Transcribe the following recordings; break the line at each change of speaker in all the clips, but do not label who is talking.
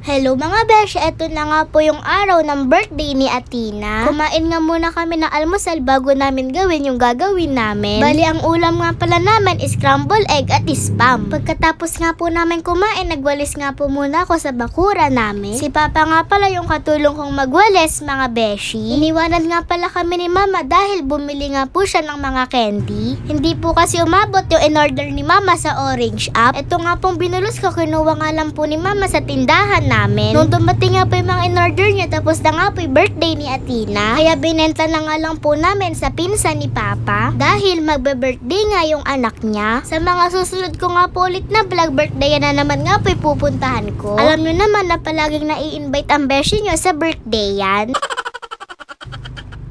Hello mga besh, eto na nga po yung araw ng birthday ni Athena. Kumain nga muna kami ng almusal bago namin gawin yung gagawin namin. Bali ang ulam nga pala namin is scrambled egg at spam. Pagkatapos nga po namin kumain, nagwalis nga po muna ako sa bakura namin. Si Papa nga pala yung katulong kong magwalis mga beshi. Iniwanan nga pala kami ni Mama dahil bumili nga po siya ng mga candy. Hindi po kasi umabot yung in-order ni Mama sa Orange app. Ito nga pong binulos ko, kinuha nga lang po ni Mama sa tindahan namin. Nung dumating nga po yung mga in-order niya, tapos na nga po yung birthday ni Athena, kaya binenta na nga lang po namin sa pinsan ni Papa dahil magbe-birthday nga yung anak niya. Sa mga susunod ko nga po ulit na vlog, birthday na naman nga po yung pupuntahan ko. Alam nyo naman na palaging nai-invite ang beshi nyo sa birthday yan.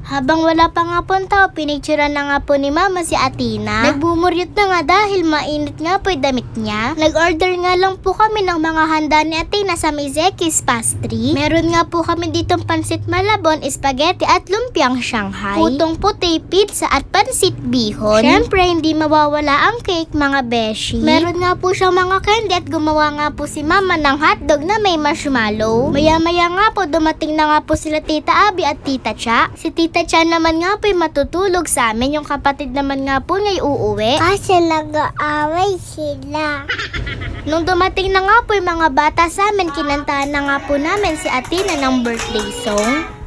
Habang wala pa nga po ang tao, pinicturean na nga po ni Mama si Athena. Nagbumuryot na nga dahil mainit nga po yung damit niya. Nag-order nga lang po kami ng mga handa ni Athena sa Mizeki's Pastry. Meron nga po kami ditong pansit malabon, spaghetti at lumpiang Shanghai, putong puti, pizza at pansit bihon. Syempre, hindi mawawala ang cake mga beshi. Meron nga po siyang mga candy at gumawa nga po si Mama ng hotdog na may marshmallow. Maya-maya nga po, dumating na nga po sila Tita Abby at Tita Cha. Si Tita Cha naman nga po'y matutulog sa amin. Yung kapatid naman nga po nga'y uuwi.
Kasi nag-aaway sila.
Nung dumating na nga po yung mga bata sa amin, kinantahan na nga po namin si Athena ng birthday song.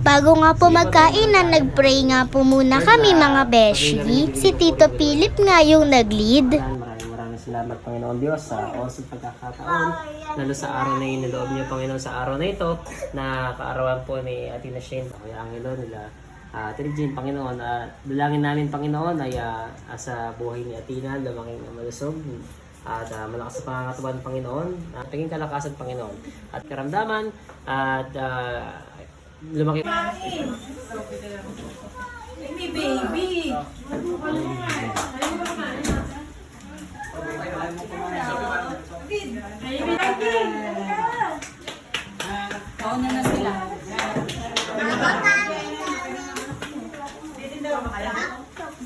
Bago nga po magkainan, nagpray nga po muna kami mga beshi. Si Tito Philip nga yung nag-lead.
Maraming salamat Panginoon Diyos sa awesome pagkakataon. Lalo sa araw na iniloob niyo Panginoon sa araw na ito na kaarawan po ni Athena Shane, Kuya Angelo nila. Tinigin Panginoon, dalangin namin Panginoon ay sa buhay ni Athena, lumaking malusog at malakas sa pangangatawan ng Panginoon, tingin kalakasan Panginoon at karamdaman at lumaki.
Baby, baby. Kauna na sila.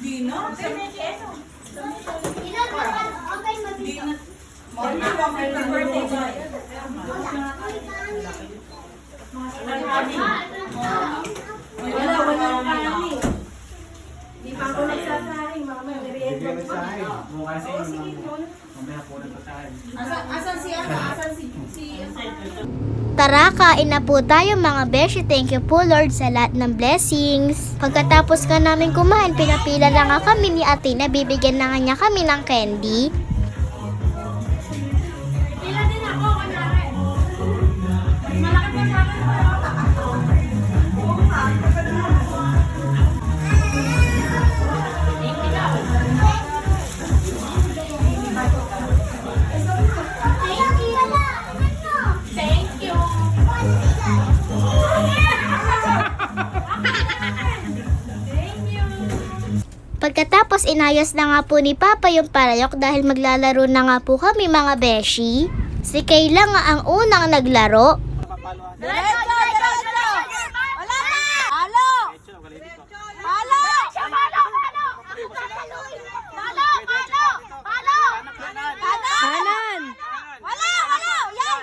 Di na? Wala kami. Di pa ako nagsasaring, mamaya merienda. Asan si ano? Asan si
Tara, kain na po tayo mga beshi. Thank you po Lord sa lahat ng blessings. Pagkatapos ka namin kumain, pinapila na nga kami ni Athena. Bibigyan na nga niya kami ng candy.
pila din ako, kunyari. Malaki pa sa akin. Thank you.
Pagkatapos inayos na nga po ni Papa yung parayok dahil maglalaro na nga po kami mga beshi. Si Kayla nga ang unang naglaro.
Diretso, diretso. Wala pa. Halo. Halo. Kanan. Wala. Yan.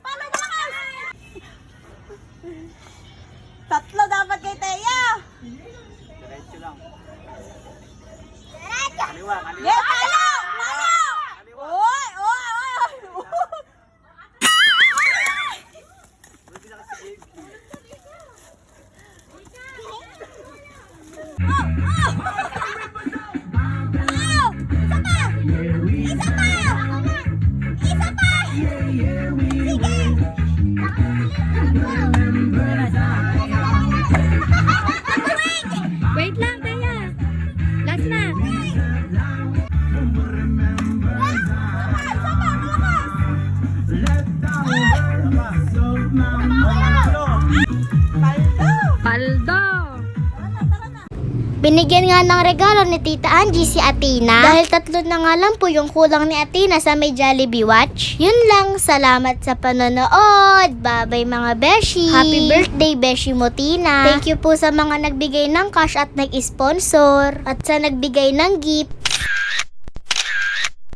Palo malakas. Tatlo dapat kay Teya.
Diretso lang.
Yes, palo. Oy.
Binigyan nga ng regalo ni Tita Angie si Athena. Dahil 3 na nga lang po yung kulang ni Athena sa may Jollibee watch. Yun lang, salamat sa panonood. Bye-bye mga beshi. Happy birthday beshi mo Tina. Thank you po sa mga nagbigay ng cash at nag-sponsor. At sa nagbigay ng gift.